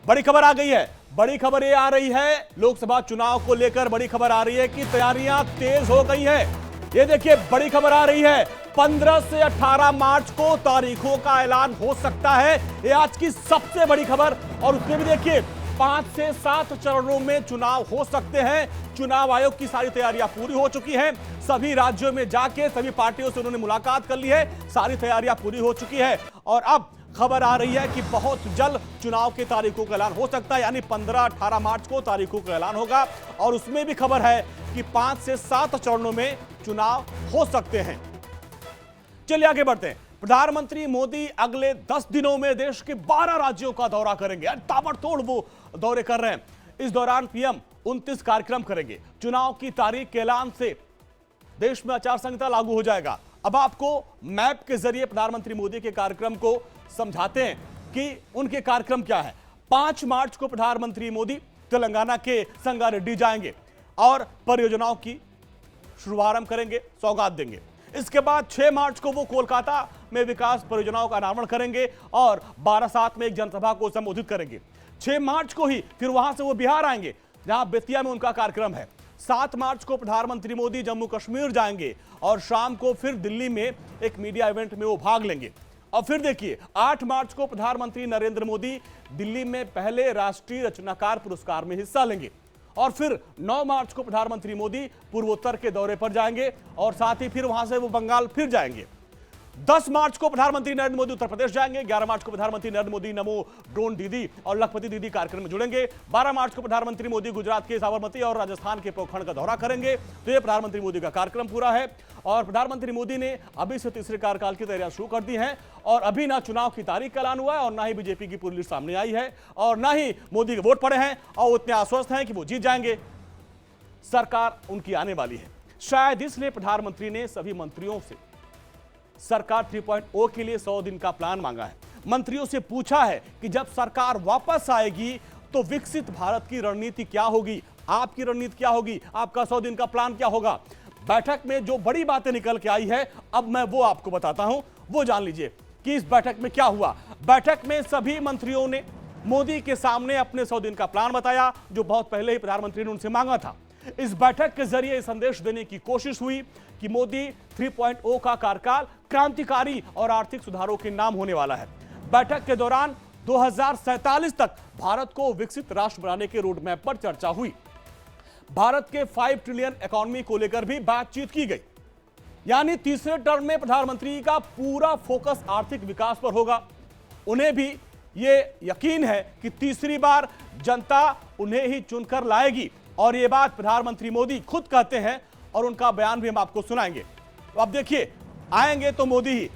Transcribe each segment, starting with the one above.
बड़ी खबर आ गई है। बड़ी खबर ये आ रही है, लोकसभा चुनाव को लेकर बड़ी खबर आ रही है कि तैयारियां तेज हो गई है। ये देखिए बड़ी खबर आ रही है, 15 से 18 मार्च को तारीखों का ऐलान हो सकता है। ये आज की सबसे बड़ी खबर। और उसमें भी देखिए 5 से 7 चरणों में चुनाव हो सकते हैं। चुनाव आयोग की सारी तैयारियां पूरी हो चुकी हैं। सभी राज्यों में जाके सभी पार्टियों से उन्होंने मुलाकात कर ली है। सारी तैयारियां पूरी हो चुकी है और अब खबर आ रही है कि बहुत जल्द चुनाव की तारीखों का ऐलान हो सकता है, यानी 15-18 मार्च को तारीखों का ऐलान होगा। और उसमें भी खबर है कि 5 से 7 चरणों में चुनाव हो सकते हैं। चलिए आगे बढ़ते हैं। प्रधानमंत्री मोदी अगले 10 दिनों में देश के 12 राज्यों का दौरा करेंगे। ताबड़तोड़ वो दौरे कर रहे हैं। इस दौरान पीएम 29 कार्यक्रम करेंगे। चुनाव की तारीख के ऐलान से देश में आचार संहिता लागू हो जाएगा। अब आपको मैप के जरिए प्रधानमंत्री मोदी के कार्यक्रम को समझाते हैं कि उनके कार्यक्रम क्या है। 5 मार्च को प्रधानमंत्री मोदी तेलंगाना के संगारेड्डी जाएंगे और परियोजनाओं की शुभारंभ करेंगे, सौगात देंगे। इसके बाद 6 मार्च को वो कोलकाता में विकास परियोजनाओं का अनावरण करेंगे और बारासात में एक जनसभा को संबोधित करेंगे। 6 मार्च को ही फिर वहां से वो बिहार आएंगे, जहां बेतिया में उनका कार्यक्रम है। 7 मार्च को प्रधानमंत्री मोदी जम्मू कश्मीर जाएंगे और शाम को फिर दिल्ली में एक मीडिया इवेंट में वो भाग लेंगे। और फिर देखिए 8 मार्च को प्रधानमंत्री नरेंद्र मोदी दिल्ली में पहले राष्ट्रीय रचनाकार पुरस्कार में हिस्सा लेंगे। और फिर 9 मार्च को प्रधानमंत्री मोदी पूर्वोत्तर के दौरे पर जाएंगे और साथ ही फिर वहां से वो बंगाल फिर जाएंगे। 10 मार्च को प्रधानमंत्री नरेंद्र मोदी उत्तर प्रदेश जाएंगे। 11 मार्च को प्रधानमंत्री नरेंद्र मोदी नमो ड्रोन दीदी और लखपति दीदी कार्यक्रम में जुड़ेंगे। 12 मार्च को प्रधानमंत्री मोदी गुजरात के साबरमती और राजस्थान के पोखरण का दौरा करेंगे। तो ये प्रधानमंत्री मोदी का कार्यक्रम पूरा है। और प्रधानमंत्री मोदी ने अभी से तीसरे कार्यकाल की तैयारियां शुरू कर दी हैं। और अभी ना चुनाव की तारीख का ऐलान हुआ है और ना ही बीजेपी की पूरी लिस्ट सामने आई है और ना ही मोदी के वोट पड़े हैं और इतने आश्वस्त हैं कि वो जीत जाएंगे। सरकार उनकी आने वाली है। शायद इसलिए प्रधानमंत्री ने सभी मंत्रियों से सरकार 3.0 के लिए 100 दिन का प्लान मांगा है। मंत्रियों से पूछा है कि जब सरकार वापस आएगी तो विकसित भारत की रणनीति क्या होगी, आपकी रणनीति क्या होगी, आपका 100 दिन का प्लान क्या होगा। बैठक में जो बड़ी बातें निकल के आई है, अब मैं वो आपको बताता हूं, वो जान लीजिए कि इस बैठक में क्या हुआ। बैठक में सभी मंत्रियों ने मोदी के सामने अपने 100 दिन का प्लान बताया, जो बहुत पहले ही प्रधानमंत्री ने उनसे मांगा था। इस बैठक के जरिए संदेश देने की कोशिश हुई कि मोदी 3.0 का कार्यकाल क्रांतिकारी और आर्थिक सुधारों के नाम होने वाला है। बैठक के दौरान 2047 तक भारत को विकसित राष्ट्र बनाने के रोड मैप पर चर्चा हुई। भारत के 5 ट्रिलियन इकोनॉमी को लेकर भी बातचीत की गई। यानी तीसरे टर्म में प्रधानमंत्री का पूरा फोकस आर्थिक विकास पर होगा। उन्हें भी यह यकीन है कि तीसरी बार जनता उन्हें ही चुनकर लाएगी और यह बात प्रधानमंत्री मोदी खुद कहते हैं और उनका बयान भी हम आपको सुनाएंगे। तो अब देखिए, आएंगे तो मोदी ही।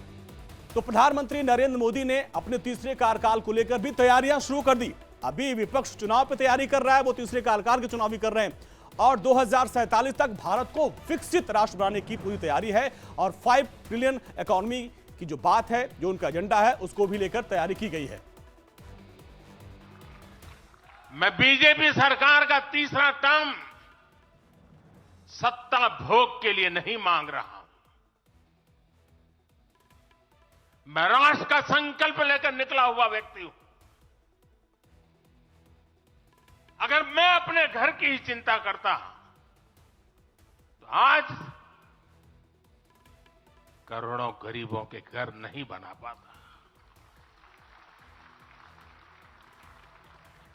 तो प्रधानमंत्री नरेंद्र मोदी ने अपने तीसरे कार्यकाल को लेकर भी तैयारियां शुरू कर दी। अभी विपक्ष चुनाव पे तैयारी कर रहा है, वो तीसरे कार्यकाल के चुनाव भी कर रहे हैं और 2047 तक भारत को विकसित राष्ट्र बनाने की पूरी तैयारी है। और 5 ट्रिलियन इकोनॉमी की जो बात है, जो उनका एजेंडा है, उसको भी लेकर तैयारी की गई है। मैं बीजेपी सरकार का तीसरा टर्म सत्ता भोग के लिए नहीं मांग रहा हूं। मैं राष्ट्र का संकल्प लेकर निकला हुआ व्यक्ति हूं। अगर मैं अपने घर की ही चिंता करता तो आज करोड़ों गरीबों के घर नहीं बना पाता।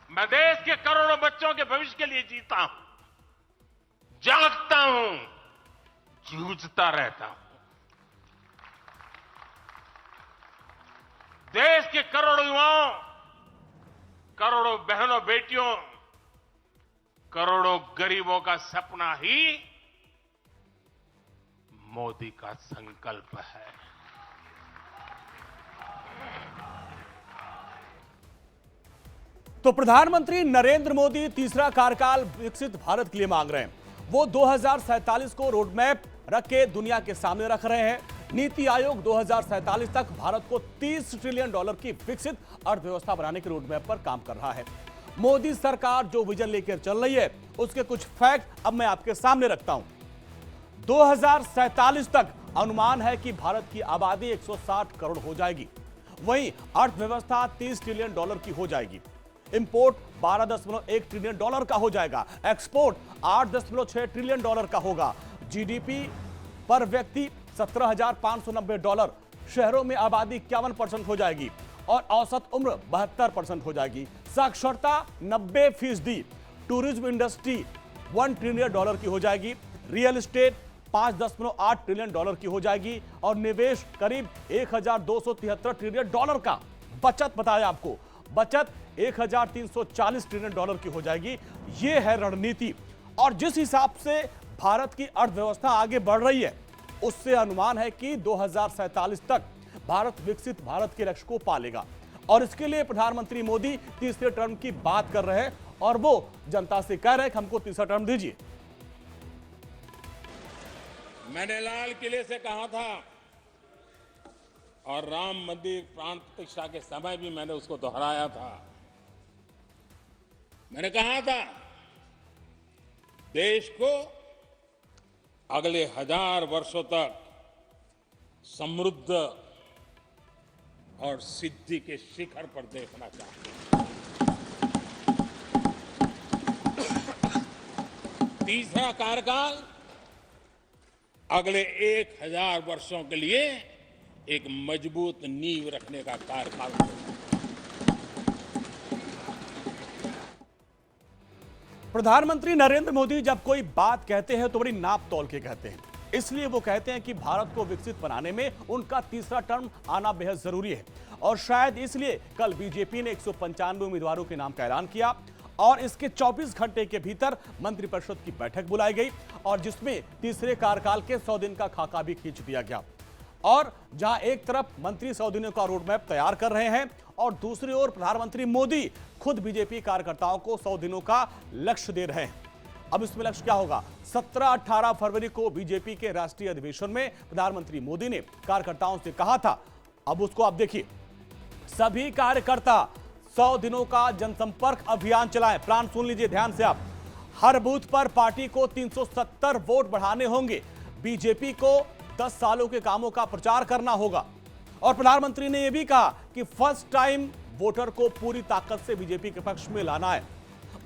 मैं देश के करोड़ों बच्चों के भविष्य के लिए जीता हूं, जागता हूं, जूझता रहता हूं। देश के करोड़ों युवाओं, करोड़ों बहनों बेटियों, करोड़ों गरीबों का सपना ही मोदी का संकल्प है। तो प्रधानमंत्री नरेंद्र मोदी तीसरा कार्यकाल विकसित भारत के लिए मांग रहे हैं। वो 2047 को रोड मैप रख के दुनिया के सामने रख रहे हैं। नीति आयोग 2047 तक भारत को $30 ट्रिलियन की विकसित अर्थव्यवस्था बनाने के रोड मैप पर काम कर रहा है। मोदी सरकार जो विजन लेकर चल रही है, उसके कुछ फैक्ट अब मैं आपके सामने रखता हूं। 2047 तक अनुमान है कि भारत की आबादी 160 करोड़ हो जाएगी। वहीं अर्थव्यवस्था $30 ट्रिलियन की हो जाएगी। इंपोर्ट 12.1 ट्रिलियन डॉलर का हो जाएगा, एक्सपोर्ट 8.6 ट्रिलियन डॉलर का होगा, जीडीपी पर व्यक्ति $17,590, शहरों में आबादी 51% हो जाएगी और औसत उम्र 72% हो जाएगी, साक्षरता 90%, टूरिज्म इंडस्ट्री 1 ट्रिलियन डॉलर की हो जाएगी, रियल एस्टेट 5.8 ट्रिलियन डॉलर की हो जाएगी और निवेश करीब 1,273 ट्रिलियन डॉलर का। बचत बताया आपको, बचत 1,340 ट्रिलियन डॉलर की हो जाएगी। यह है रणनीति। और जिस हिसाब से भारत की अर्थव्यवस्था आगे बढ़ रही है, उससे अनुमान है कि 2047 तक भारत विकसित भारत के लक्ष्य को पा लेगा। और इसके लिए प्रधानमंत्री मोदी तीसरे टर्म की बात कर रहे हैं और वो जनता से कह रहे हैं कि हमको तीसरा टर्म दीजिए। मैंने लाल किले से कहा था और राम मंदिर प्राण प्रतिष्ठा के समय भी मैंने उसको दोहराया था। मैंने कहा था देश को अगले 1000 वर्षों तक समृद्ध और सिद्धि के शिखर पर देखना चाहिए। तीसरा कार्यकाल अगले 1000 वर्षों के लिए एक मजबूत नींव रखने का कार्यकाल होगा। प्रधानमंत्री नरेंद्र मोदी जब कोई बात कहते हैं तो बड़ी नाप तोल के कहते हैं, इसलिए वो कहते हैं कि भारत को विकसित बनाने में उनका तीसरा टर्म आना बेहद जरूरी है। और शायद इसलिए कल बीजेपी ने 195 उम्मीदवारों के नाम का ऐलान किया और इसके 24 घंटे के भीतर मंत्रिपरिषद की बैठक बुलाई गई और जिसमें तीसरे कार्यकाल के 100 दिन का खाका भी खींच दिया गया। और जहां एक तरफ मंत्री 100 दिनों का रोड मैप तैयार कर रहे हैं और दूसरी ओर प्रधानमंत्री मोदी खुद बीजेपी कार्यकर्ताओं को 100 दिनों का लक्ष्य दे रहे हैं। अब इसमें लक्ष्य क्या होगा? 17-18 फरवरी को बीजेपी के राष्ट्रीय अधिवेशन में प्रधानमंत्री मोदी ने कार्यकर्ताओं से कहा था, अब उसको आप देखिए, सभी कार्यकर्ता 100 दिनों का जनसंपर्क अभियान चलाएं। प्लान सुन लीजिए ध्यान से आप। हर बूथ पर पार्टी को 370 वोट बढ़ाने होंगे, बीजेपी को 10 सालों के कामों का प्रचार करना होगा। और प्रधानमंत्री ने यह भी कहा कि फर्स्ट टाइम वोटर को पूरी ताकत से बीजेपी के पक्ष में लाना है,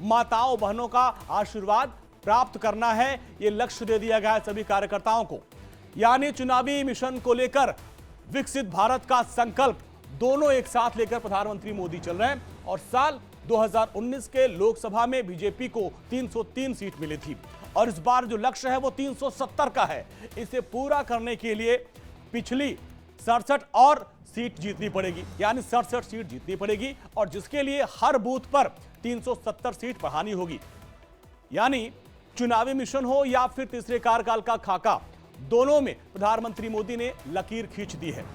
माताओं बहनों का आशीर्वाद प्राप्त करना है, यह लक्ष्य दे दिया गया है सभी कार्यकर्ताओं को। यानी चुनावी मिशन को लेकर विकसित भारत का संकल्प दोनों एक साथ लेकर प्रधानमंत्री मोदी चल रहे हैं। और साल 2019 के लोकसभा में बीजेपी को 303 सीट मिली थी और इस बार जो लक्ष्य है वो 370 का है। इसे पूरा करने के लिए पिछली 67 और सीट जीतनी पड़ेगी, यानी 67 सीट जीतनी पड़ेगी और जिसके लिए हर बूथ पर 370 सीट बढ़ानी होगी। यानी चुनावी मिशन हो या फिर तीसरे कार्यकाल का खाका, दोनों में प्रधानमंत्री मोदी ने लकीर खींच दी है।